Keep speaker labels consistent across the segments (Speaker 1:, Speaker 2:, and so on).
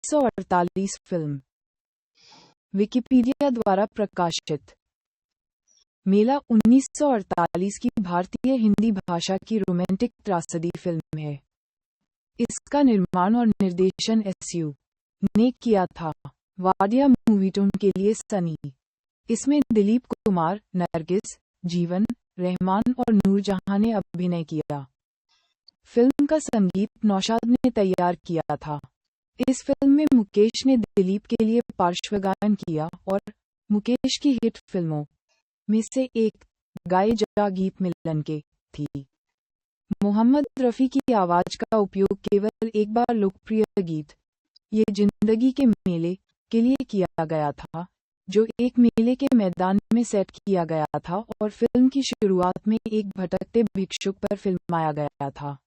Speaker 1: 1948 film. Wikipedia द्वारा प्रकाशित। मेला 1948 की भारतीय हिंदी भाषा की रोमांटिक त्रासदी फिल्म है। इसका निर्माण और निर्देशन एसयू ने किया था। वाडिया मूवीटोन के लिए सनी। इसमें दिलीप कुमार, नरगिस, जीवन, रहमान और नूरजहां ने अभिनय किया। फिल्म का संगीत नौशाद ने तैयार किया था। इस फिल्म में मुकेश ने दिलीप के लिए पार्श्वगायन किया और मुकेश की हिट फिल्मों में से एक गाए जा गीत मिलन के थी। मोहम्मद रफ़ी की आवाज का उपयोग केवल एक बार लोकप्रिय गीत ये जिंदगी के मेले के लिए किया गया था, जो एक मेले के मैदान में सेट किया गया था और फिल्म की शुरुआत में एक भटकते भिक्षुक पर फिल्माया गया था।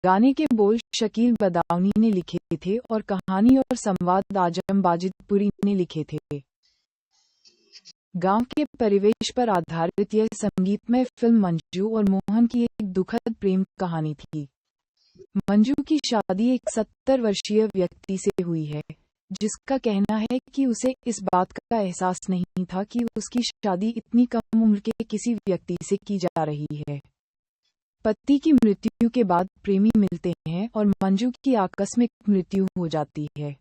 Speaker 1: गाने के बोल शकील बदाऊनी ने लिखे थे और कहानी और संवाद आजम बाजिदपुरी ने लिखे थे। गांव के परिवेश पर आधारित यह संगीतमय फिल्म मंजू और मोहन की एक दुखद प्रेम कहानी थी। मंजू की शादी एक 70 वर्षीय व्यक्ति से हुई है, जिसका कहना है कि उसे इस बात का एहसास नहीं था कि उसकी शादी इतनी कम उम्र के किसी व्यक्ति से की जा रही है। पति की मृत्यु के बाद प्रेमी मिलते हैं और मंजू की आकस्मिक मृत्यु हो जाती है।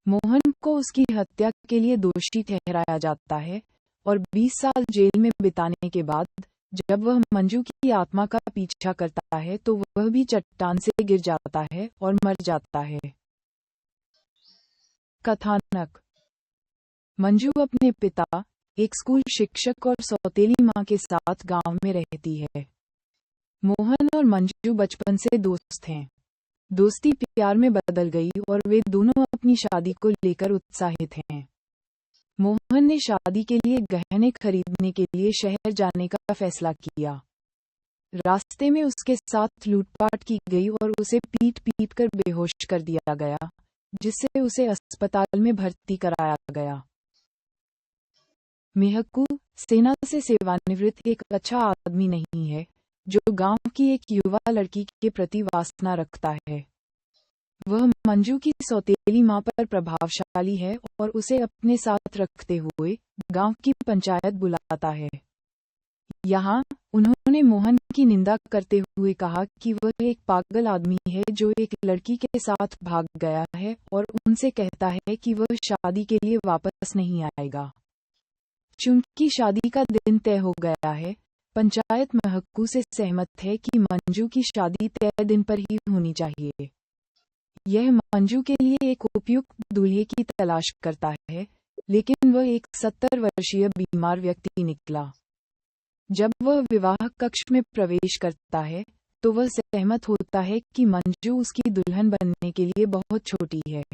Speaker 1: मोहन को उसकी हत्या के लिए दोषी ठहराया जाता है और 20 साल जेल में बिताने के बाद जब वह मंजू की आत्मा का पीछा करता है तो वह भी चट्टान से गिर जाता है और मर जाता है। कथानक। मंजू अपने पिता, एक स्कूल शिक्षक और सौतेली मां के साथ गांव में रहती है। मोहन और मंजू बचपन से दोस्त हैं। दोस्ती प्यार में बदल गई और वे दोनों अपनी शादी को लेकर उत्साहित हैं। मोहन ने शादी के लिए गहने खरीदने के लिए शहर जाने का फैसला किया। रास्ते में उसके साथ लूटपाट की गई और उसे पीट कर बेहोश कर दिया गया, जिससे उसे अस्पताल में भर्ती कराया गया। मेहकू सेना से सेवानिवृत्त एक अच्छा आदमी नहीं है, जो गांव की एक युवा लड़की के प्रति वासना रखता है। वह मंजू की सौतेली मां पर प्रभावशाली है और उसे अपने साथ रखते हुए गांव की पंचायत बुलाता है। यहाँ उन्होंने मोहन की निंदा करते हुए कहा कि वह एक पागल आदमी है जो एक लड़की के साथ भाग गया है और उनसे कहता है कि वह शादी के लिए वापस नहीं आएगा। चूंकि शादी का दिन तय हो गया है, पंचायत महकू से सहमत है कि मंजू की शादी तय दिन पर ही होनी चाहिए। यह मंजू के लिए एक उपयुक्त दूल्हे की तलाश करता है, लेकिन वह एक 70 वर्षीय बीमार व्यक्ति निकला। जब वह विवाह कक्ष में प्रवेश करता है, तो वह सहमत होता है कि मंजू उसकी दुल्हन बनने के लिए बहुत छोटी है।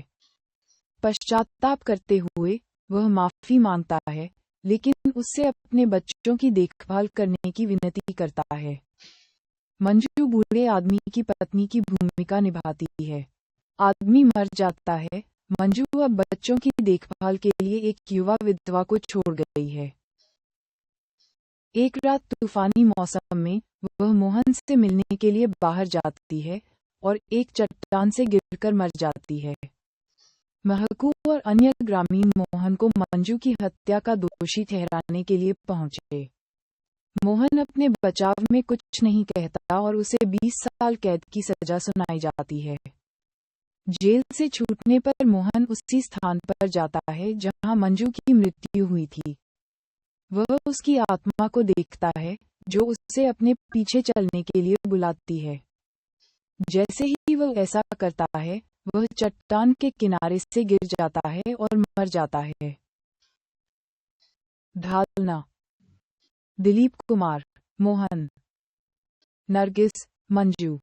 Speaker 1: पश्चाताप करते हुए वह माफी मांगता है, लेकिन उससे अपने बच्चों की देखभाल करने की विनती करता है। मंजू बूढ़े आदमी की पत्नी की भूमिका निभाती है। आदमी मर जाता है। मंजू अब बच्चों की देखभाल के लिए एक युवा विधवा को छोड़ गई है। एक रात तूफानी मौसम में वह मोहन से मिलने के लिए बाहर जाती है और एक चट्टान से गिरकर मर जाती है। महकू और अन्य ग्रामीण मोहन को मंजू की हत्या का दोषी ठहराने के लिए पहुंचे। मोहन अपने बचाव में कुछ नहीं कहता और उसे 20 साल कैद की सजा सुनाई जाती है। जेल से छूटने पर मोहन उसी स्थान पर जाता है जहां मंजू की मृत्यु हुई थी। वह उसकी आत्मा को देखता है, जो उसे अपने पीछे चलने के लिए बुलाती है। जैसे ही वह ऐसा करता है, वह चट्टान के किनारे से गिर जाता है और मर जाता है। ढालना। दिलीप कुमार, मोहन। नरगिस, मंजू।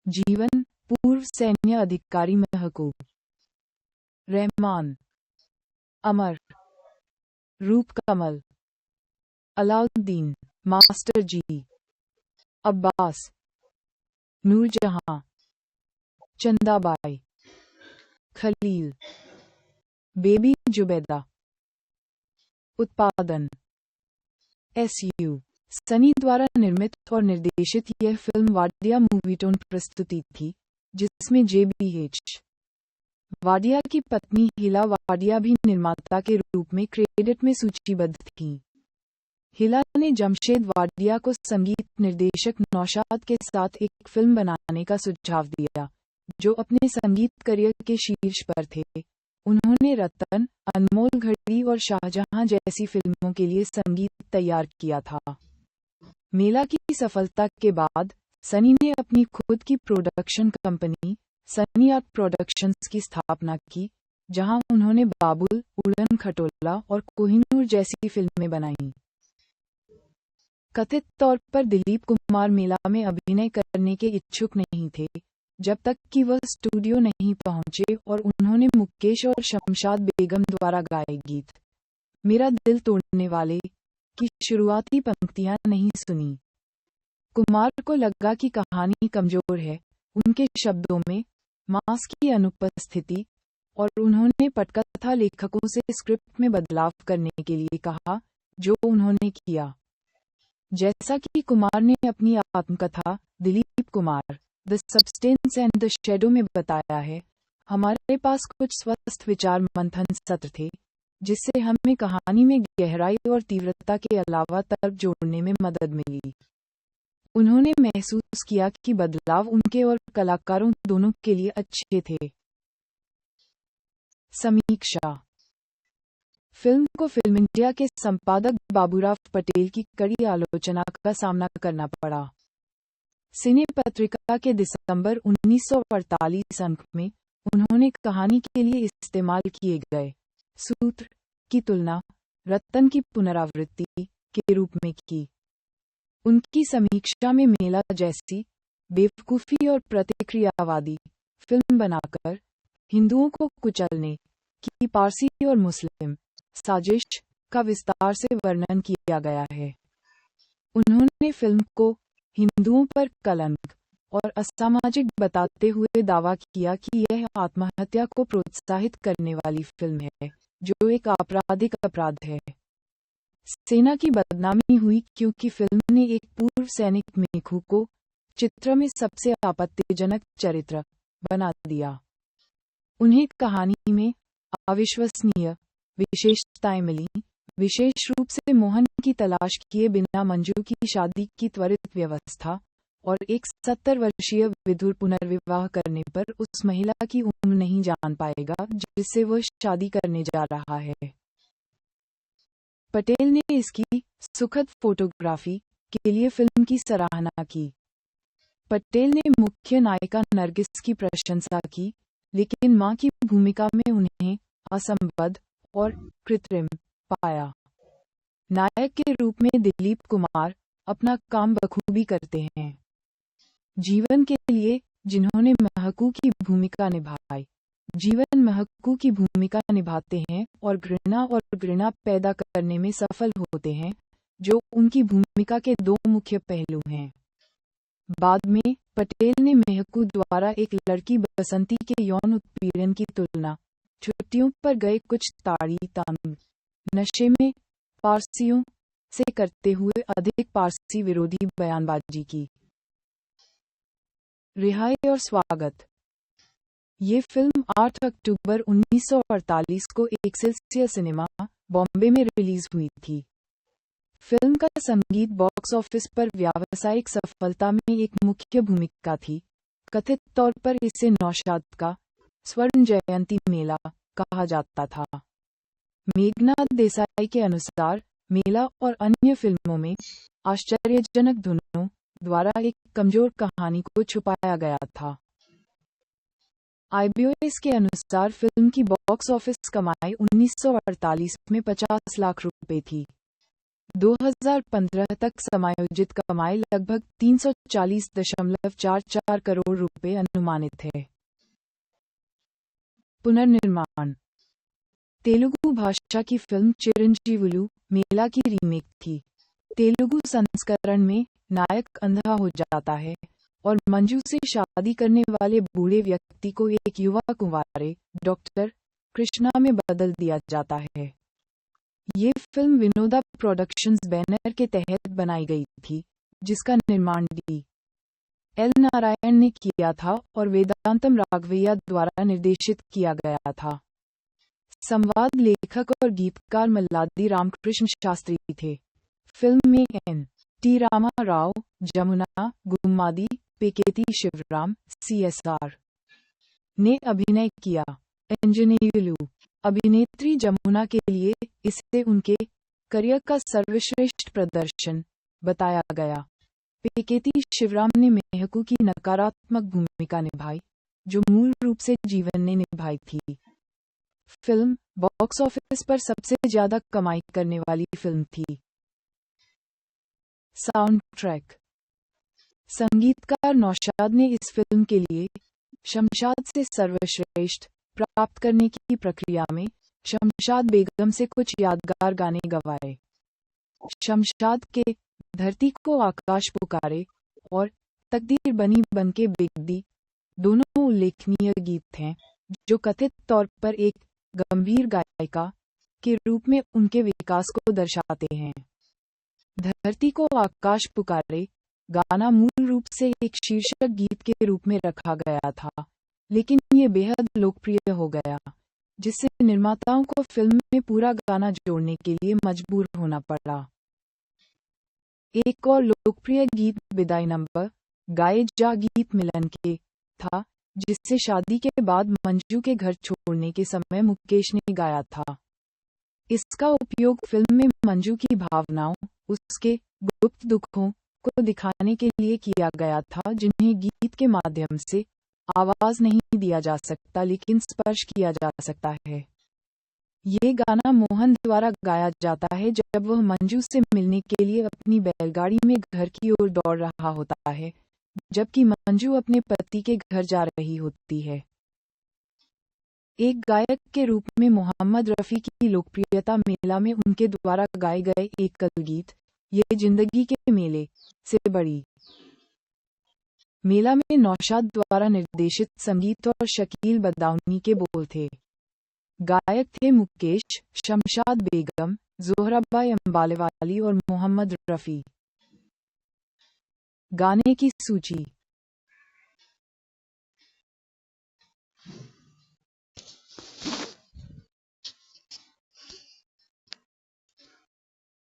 Speaker 1: जीवन, पूर्व सैन्य अधिकारी महकू। रहमान, अमर। रूप कमल। अलाउद्दीन, मास्टर जी। अब्बास, नूरजहां। चंदाबाई। खलील, बेबी जुबैदा। उत्पादन एसयू। सनी द्वारा निर्मित और निर्देशित यह फिल्म वाडिया मूवीटोन प्रस्तुति थी, जिसमें JBH वाडिया की पत्नी हिला वाडिया भी निर्माता के रूप में क्रेडिट में सूचीबद्ध थीं। हिला ने जमशेद वाडिया को संगीत निर्देशक नौशाद के साथ एक फिल्म बनाने का सुझाव दिया, जो अपने संगीत करियर के शीर्ष पर थे। उन्होंने रतन, अनमोल घड़ी और शाहजहां जैसी फिल्मों के लिए संगीत तैयार किया था। मेला की सफलता के बाद सनी ने अपनी खुद की production company Sunny art productions की स्थापना की, जहां उन्होंने बाबुल, उड़न खटोला और कोहिनूर जैसी फिल्में बनाईं। कथित तौर पर दिलीप कुमार मेला में अभिनय करने के इच्छुक नहीं थे, जब तक कि वह स्टूडियो नहीं पहुंचे और उन्होंने मुकेश और शमशाद बेगम द्वारा गाए गीत मेरा दिल तोड़ने वाले की शुरुआती पंक्तियां नहीं सुनी। कुमार को लगा कि कहानी कमजोर है उनके शब्दों में मांस की अनुपस्थिति, और उन्होंने पटकथा लेखकों से स्क्रिप्ट में बदलाव करने के लिए कहा, जो उन्होंने किया। जैसा कि कुमार ने अपनी आत्मकथा Dilip Kumar the substance and the shadow में बताया है, हमारे पास कुछ स्वस्थ विचार मंथन सत्र थे, जिससे हमें कहानी में गहराई और तीव्रता के अलावा तर्क जोड़ने में मदद मिली। उन्होंने महसूस किया कि बदलाव उनके और कलाकारों दोनों के लिए अच्छे थे। समीक्षा। फिल्म को फिल्म इंडिया के संपादक बाबूराव पटेल की कड़ी आलोचना का सामना करना पड़ा। सिने पत्रिका के दिसंबर 1948 अंक में उन्होंने कहानी के लिए इस्तेमाल किए गए सूत्र की तुलना रतन की पुनरावृत्ति के रूप में की। उनकी समीक्षा में मेला जैसी बेवकूफी और प्रतिक्रियावादी फिल्म बनाकर हिंदुओं को कुचलने की पारसी और मुस्लिम साजिश का विस्तार से वर्णन किया गया है। उन्होंने फिल्म को हिंदुओं पर कलंक और असामाजिक बताते हुए दावा किया कि यह आत्महत्या को प्रोत्साहित करने वाली फिल्म है, जो एक आपराधिक अपराध है। सेना की बदनामी हुई क्योंकि फिल्म ने एक पूर्व सैनिक मेखू को चित्र में सबसे आपत्तिजनक चरित्र बना दिया। उन्हें कहानी में अविश्वसनीय विशेषताएं मिली, विशेष रूप से मोहन की तलाश किए बिना मंजू की शादी की त्वरित व्यवस्था और एक 70 वर्षीय विधुर पुनर्विवाह करने पर उस महिला की उम्र नहीं जान पाएगा जिससे वह शादी करने जा रहा है। पटेल ने इसकी सुखद फोटोग्राफी के लिए फिल्म की सराहना की। पटेल ने मुख्य नायिका नरगिस की प्रशंसा की, लेकिन मां की भूमिका में उन्हें असंबद्ध और कृत्रिम पाया। नायक के रूप में दिलीप कुमार अपना काम बखूबी करते हैं। जीवन के लिए जिन्होंने महकू की भूमिका निभाई, जीवन महकू की भूमिका निभाते हैं और घृणा पैदा करने में सफल होते हैं, जो उनकी भूमिका के दो मुख्य पहलू हैं। बाद में पटेल ने महकू द्वारा एक लड़की बसंती के यौन उत्पीड़न की तुलना छुट्टियों पर गए कुछ ताड़ी तान नशे में पारसियों से करते हुए अधिक पारसी विरोधी बयानबाजी की। रिहाई और स्वागत। ये फिल्म 8 अक्टूबर 1948 को एक्सेल्सियर सिनेमा, बॉम्बे में रिलीज हुई थी। फिल्म का संगीत बॉक्स ऑफिस पर व्यावसायिक सफलता में एक मुख्य भूमिका थी। कथित तौर पर इसे नौशाद का स्वर्ण जयंती मेला कहा जाता था। मेघनाथ देसाई के अनुसार मेला और अन्य फिल्मों में आश्चर्यजनक धुनों द्वारा एक कमजोर कहानी को छुपाया गया था। IBOS के अनुसार फिल्म की बॉक्स ऑफिस कमाई 1948 में 50 लाख रुपए थी। 2015 तक समायोजित कमाई लगभग 340.44 करोड़ रुपए अनुमानित है। पुनर्निर्माण। तेलुगु भाषा की फिल्म चिरंजीवुलु मेला की रीमेक थी। तेलुगु संस्करण में नायक अंधा हो जाता है और मंजू से शादी करने वाले बूढ़े व्यक्ति को एक युवा कुंवारे डॉक्टर कृष्णा में बदल दिया जाता है। ये फिल्म विनोदा प्रोडक्शंस बैनर के तहत बनाई गई थी, जिसका निर्माण डी. एल नारायण ने किया था और वेदांतम राघवैया द्वारा निर्देशित किया गया था। संवाद लेखक और गीतकार मल्लादी रामकृष्ण शास्त्री थे। फिल्म में N T Rama Rao, Jamuna, Gummadi, Peketi Sivaram, CSR ने अभिनय किया। एंजनेयुलू अभिनेत्री जमुना के लिए इसे उनके करियर का सर्वश्रेष्ठ प्रदर्शन बताया गया। पेकेती शिवराम ने मेहकू की नकारात्मक भूमिका निभाई, जो मूल रूप से जीवन ने निभाई थी। फिल्म बॉक्स ऑफिस पर सबसे ज्यादा कमाई करने वाली फिल्म थी। साउंड ट्रैक संगीतकार नौशाद ने इस फिल्म के लिए शमशाद से सर्वश्रेष्ठ प्राप्त करने की प्रक्रिया में शमशाद बेगम से कुछ यादगार गाने गवाए। शमशाद के धरती को आकाश पुकारे और तकदीर बनी बनके बिक दी दोनों उल्लेखनीय गीत हैं, जो कथित तौर पर एक गंभीर गायिका के रूप में उनके विकास को दर्शाते हैं। धरती को आकाश पुकारे गाना मूल रूप से एक शीर्षक गीत के रूप में रखा गया था, लेकिन ये बेहद लोकप्रिय हो गया, जिससे निर्माताओं को फिल्म में पूरा गाना जोड़ने के लिए मजबूर होना पड़ा। एक और लोकप्रिय गीत विदाई नंबर गाए जा गीत मिलन के था, जिसे शादी के बाद मंजू के घर छोड़ने के समय मुकेश ने गाया था। इसका उपयोग फिल्म में मंजू की भावनाओं, उसके गुप्त दुखों को दिखाने के लिए किया गया था, जिन्हें गीत के माध्यम से आवाज नहीं दिया जा सकता लेकिन स्पर्श किया जा सकता है। ये गाना मोहन द्वारा गाया जाता है जब वह मंजू से मिलने के लिए अपनी बैलगाड़ी में घर की ओर दौड़ रहा होता है, जबकि मंजू अपने पति के घर जा रही होती है। एक गायक के रूप में मोहम्मद रफ़ी की लोकप्रियता मेला में उनके द्वारा गाए गए एकल गीत ये जिंदगी के मेले से बढ़ी। मेला में नौशाद द्वारा निर्देशित संगीत और शकील बदाऊनी के बोल थे। गायक थे मुकेश, शमशाद बेगम, ज़ोहराबाई अंबालेवाली और मोहम्मद रफ़ी। गाने की सूची।